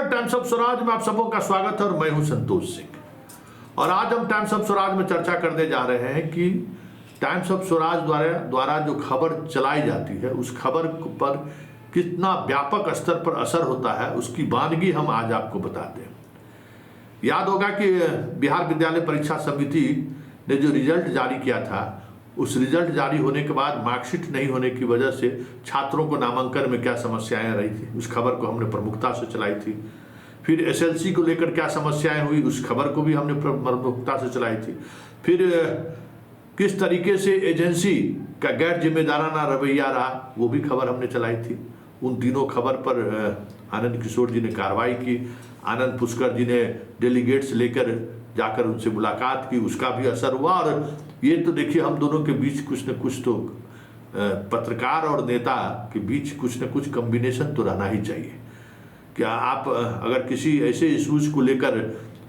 Times of Swaraj में आप सबों का स्वागत है और मैं हूं संतोष सिंह। और आज हम टाइम्स ऑफ स्वराज में चर्चा करने जा रहे हैं कि टाइम्स ऑफ स्वराज द्वारा जो खबर चलाई जाती है उस खबर पर कितना व्यापक स्तर पर असर होता है, उसकी वानगी हम आज आपको बताते हैं। याद होगा कि बिहार विद्यालय परीक्षा समिति ने जो रिजल्ट जारी किया था, उस रिजल्ट जारी होने के बाद मार्कशीट नहीं होने की वजह से छात्रों को नामांकन में क्या समस्याएं रही थी, उस खबर को हमने प्रमुखता से चलाई थी। फिर एसएलसी को लेकर क्या समस्याएं हुई, उस खबर को भी हमने प्रमुखता से चलाई थी। फिर किस तरीके से एजेंसी का गैर जिम्मेदाराना रवैया रहा, वो भी खबर हमने चलाई थी। उन तीनों खबर पर आनंद किशोर जी ने कार्रवाई की। आनंद पुष्कर जी ने डेलीगेट्स लेकर जाकर उनसे मुलाकात की, उसका भी असर हुआ। और ये तो देखिए, हम दोनों के बीच कुछ न कुछ तो पत्रकार और नेता के बीच कुछ न कुछ कॉम्बिनेशन तो रहना ही चाहिए। क्या आप अगर किसी ऐसे इशूज को लेकर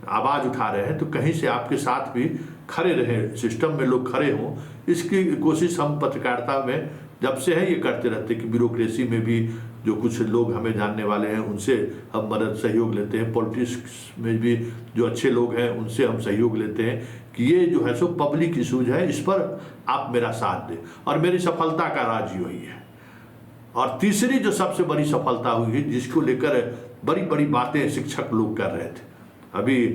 आवाज़ उठा रहे हैं तो कहीं से आपके साथ भी खड़े रहें, सिस्टम में लोग खड़े हों, इसकी कोशिश हम पत्रकारिता में जब से है ये करते रहते हैं कि ब्यूरोक्रेसी में भी जो कुछ लोग हमें जानने वाले हैं उनसे हम मदद सहयोग लेते हैं, पॉलिटिक्स में भी जो अच्छे लोग हैं उनसे हम सहयोग लेते हैं कि ये जो है सो पब्लिक इशूज है, इस पर आप मेरा साथ दें। और मेरी सफलता का राज यही है। और तीसरी जो सबसे बड़ी सफलता हुई है, जिसको लेकर बड़ी बड़ी बातें शिक्षक लोग कर रहे थे, अभी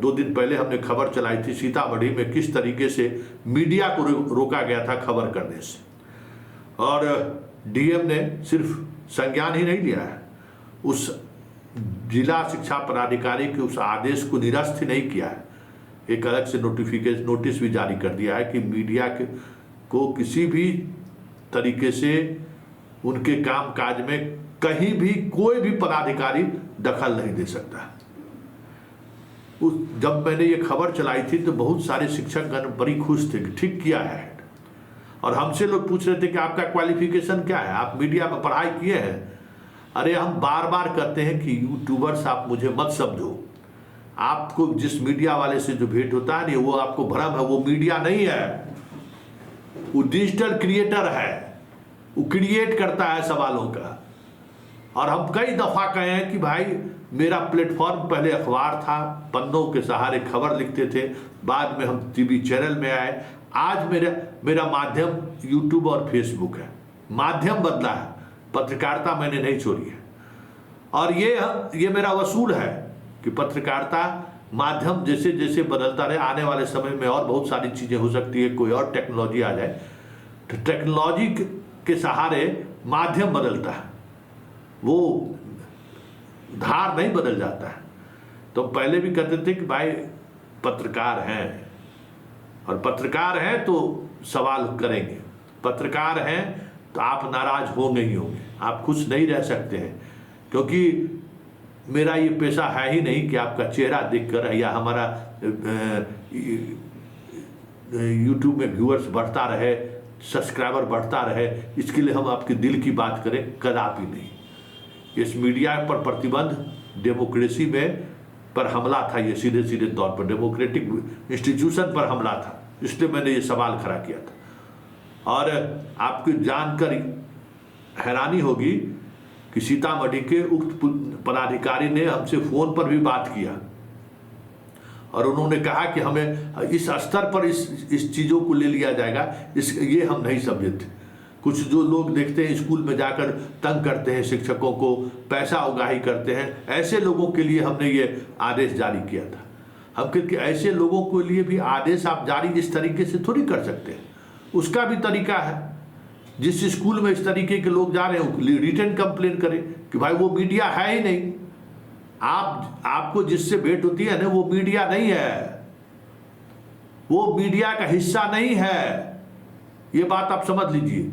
2 दिन पहले हमने खबर चलाई थी सीतामढ़ी में किस तरीके से मीडिया को रोका गया था खबर करने से, और डीएम ने सिर्फ संज्ञान ही नहीं लिया है, उस जिला शिक्षा पदाधिकारी के उस आदेश को निरस्त ही नहीं किया है, एक अलग से नोटिस भी जारी कर दिया है कि मीडिया को किसी भी तरीके से उनके काम काज में कहीं भी कोई भी पदाधिकारी दखल नहीं दे सकता। जब मैंने ये खबर चलाई थी तो बहुत सारे शिक्षकगण बड़ी खुश थे कि ठीक किया है। और हमसे लोग पूछ रहे थे कि आपका क्वालिफिकेशन क्या है, आप मीडिया में पढ़ाई किए हैं? अरे हम बार बार कहते हैं कि यूट्यूबर्स आप मुझे मत समझो, आपको जिस मीडिया वाले से जो भेंट होता है वो आपको भ्रम है, वो मीडिया नहीं है, वो डिजिटल क्रिएटर है, वो क्रिएट करता है सवालों का। और हम कई दफ़ा कहे हैं कि भाई मेरा प्लेटफॉर्म पहले अखबार था, पन्नों के सहारे खबर लिखते थे, बाद में हम टीवी चैनल में आए, आज मेरा माध्यम यूट्यूब और फेसबुक है। माध्यम बदला है, पत्रकारिता मैंने नहीं छोड़ी है। और ये मेरा वसूल है कि पत्रकारिता माध्यम जैसे जैसे बदलता रहे, आने वाले समय में और बहुत सारी चीज़ें हो सकती है, कोई और टेक्नोलॉजी आ जाए तो टेक्नोलॉजी के सहारे माध्यम बदलता है, वो धार नहीं बदल जाता है। तो पहले भी कहते थे कि भाई पत्रकार हैं, और पत्रकार हैं तो सवाल करेंगे, पत्रकार हैं तो आप नाराज होंगे ही होंगे, आप खुश नहीं रह सकते हैं, क्योंकि मेरा ये पेशा है ही नहीं कि आपका चेहरा देखकर या हमारा यूट्यूब में व्यूअर्स बढ़ता रहे, सब्सक्राइबर बढ़ता रहे, इसके लिए हम आपके दिल की बात करें, कदापि नहीं। इस मीडिया पर प्रतिबंध डेमोक्रेसी में पर हमला था, ये सीधे सीधे तौर पर डेमोक्रेटिक इंस्टीट्यूशन पर हमला था, इसलिए मैंने ये सवाल खड़ा किया था। और आपको जानकर हैरानी होगी कि सीतामढ़ी के उक्त पदाधिकारी ने हमसे फ़ोन पर भी बात किया और उन्होंने कहा कि हमें इस स्तर पर इस चीज़ों को ले लिया जाएगा, ये हम नहीं समझे थे। कुछ जो लोग देखते हैं स्कूल में जाकर तंग करते हैं शिक्षकों को, पैसा उगाही करते हैं, ऐसे लोगों के लिए हमने ये आदेश जारी किया था। हम क्योंकि ऐसे लोगों के लिए भी आदेश आप जारी इस तरीके से थोड़ी कर सकते हैं, उसका भी तरीका है। जिस स्कूल में इस तरीके के लोग जा रहे हैं रिटर्न कंप्लेन करें कि भाई वो मीडिया है ही नहीं, आपको जिससे भेंट होती है ना वो मीडिया नहीं है, वो मीडिया का हिस्सा नहीं है। ये बात आप समझ लीजिए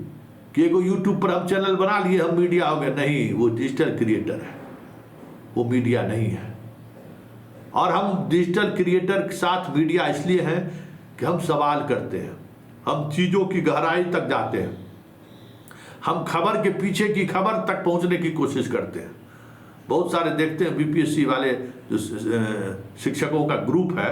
कि एगो यूट्यूब पर हम चैनल बना लिए हम मीडिया हो गए, नहीं, वो डिजिटल क्रिएटर है, वो मीडिया नहीं है। और हम डिजिटल क्रिएटर के साथ मीडिया इसलिए हैं कि हम सवाल करते हैं, हम चीज़ों की गहराई तक जाते हैं, हम खबर के पीछे की खबर तक पहुंचने की कोशिश करते हैं। बहुत सारे देखते हैं बीपीएससी वाले जो शिक्षकों का ग्रुप है,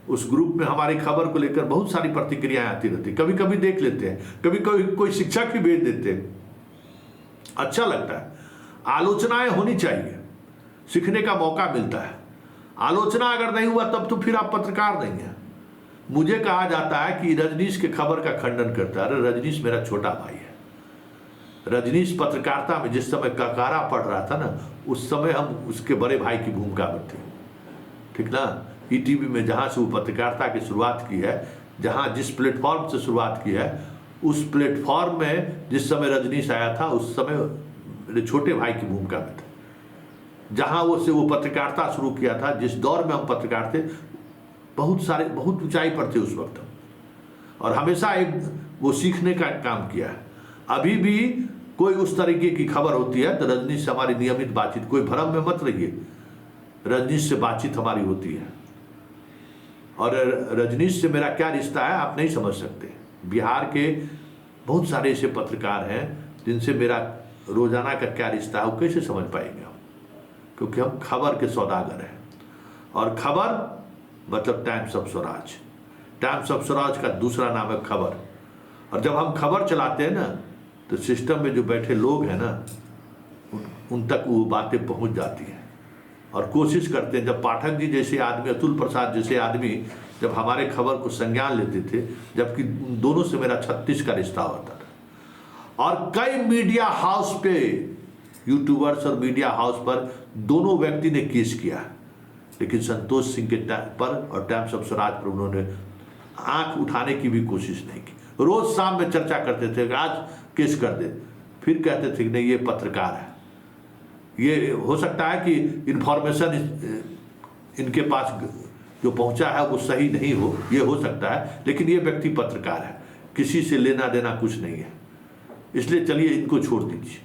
उस ग्रुप में हमारी खबर को लेकर बहुत सारी प्रतिक्रियाएं आती रहती, कभी कभी देख लेते हैं, कभी कभी कोई शिक्षक भी भेज देते हैं, अच्छा लगता है। आलोचनाएं होनी चाहिए, सीखने का मौका मिलता है। आलोचना अगर नहीं हुआ तब तो फिर आप पत्रकार नहीं हैं। मुझे कहा जाता है कि रजनीश के खबर का खंडन करता है। अरे रजनीश मेरा छोटा भाई है। रजनीश पत्रकारिता में जिस समय ककारा पढ़ रहा था ना, उस समय हम उसके बड़े भाई की भूमिका में थे, ठीक ना। ईटीवी में जहाँ से वो पत्रकारिता की शुरुआत की है, जहाँ जिस प्लेटफॉर्म से शुरुआत की है, उस प्लेटफॉर्म में जिस समय रजनीश आया था उस समय मेरे छोटे भाई की भूमिका में था। जहाँ वो पत्रकारिता शुरू किया था, जिस दौर में हम पत्रकार थे, बहुत ऊंचाई पर थे उस वक्त हम, और हमेशा एक वो सीखने का काम किया है। अभी भी कोई उस तरीके की खबर होती है तो रजनीश से हमारी नियमित बातचीत, कोई भ्रम में मत रहिए, रजनीश से बातचीत हमारी होती है। और रजनीश से मेरा क्या रिश्ता है आप नहीं समझ सकते। बिहार के बहुत सारे ऐसे पत्रकार हैं जिनसे मेरा रोजाना का क्या रिश्ता है वो कैसे समझ पाएंगे हम, क्योंकि हम खबर के सौदागर हैं। और खबर मतलब times of Swaraj. Times of Swaraj का दूसरा नाम है खबर। और जब हम खबर चलाते हैं ना तो सिस्टम में जो बैठे लोग हैं ना, उन तक वो बातें पहुंच जाती हैं और कोशिश करते हैं। जब पाठक जी जैसे आदमी, अतुल प्रसाद जैसे आदमी जब हमारे खबर को संज्ञान लेते थे, जबकि दोनों से मेरा 36 का रिश्ता होता था। और कई मीडिया हाउस पे, यूट्यूबर्स और मीडिया हाउस पर दोनों व्यक्ति ने केस किया, लेकिन संतोष सिंह के पर और टाइम्स ऑफ स्वराज पर उन्होंने आंख उठाने की भी कोशिश नहीं की। रोज शाम में चर्चा करते थे कि आज केस कर दे, फिर कहते थे कि नहीं ये पत्रकार है, ये हो सकता है कि इन्फॉर्मेशन इनके पास जो पहुंचा है वो सही नहीं हो, ये हो सकता है, लेकिन ये व्यक्ति पत्रकार है, किसी से लेना देना कुछ नहीं है, इसलिए चलिए इनको छोड़ दीजिए।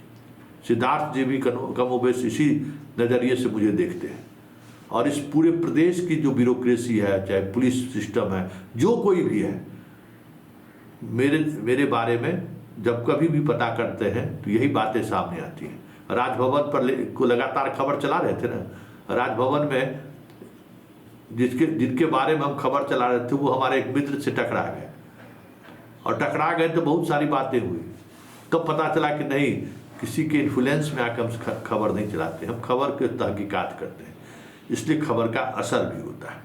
सिद्धार्थ जी भी कमोबेश इसी नज़रिए से मुझे देखते हैं। और इस पूरे प्रदेश की जो ब्यूरोक्रेसी है, चाहे पुलिस सिस्टम है, जो कोई भी है, मेरे बारे में जब कभी भी पता करते हैं तो यही बातें सामने आती हैं। राजभवन पर को लगातार खबर चला रहे थे ना, राजभवन में जिनके बारे में हम खबर चला रहे थे वो हमारे एक मित्र से टकरा गए, और टकरा गए तो बहुत सारी बातें हुई। तब पता चला कि नहीं, किसी के इन्फ्लुएंस में आकर हम खबर नहीं चलाते, हम खबर के तहकीकात करते हैं, इसलिए खबर का असर भी होता है।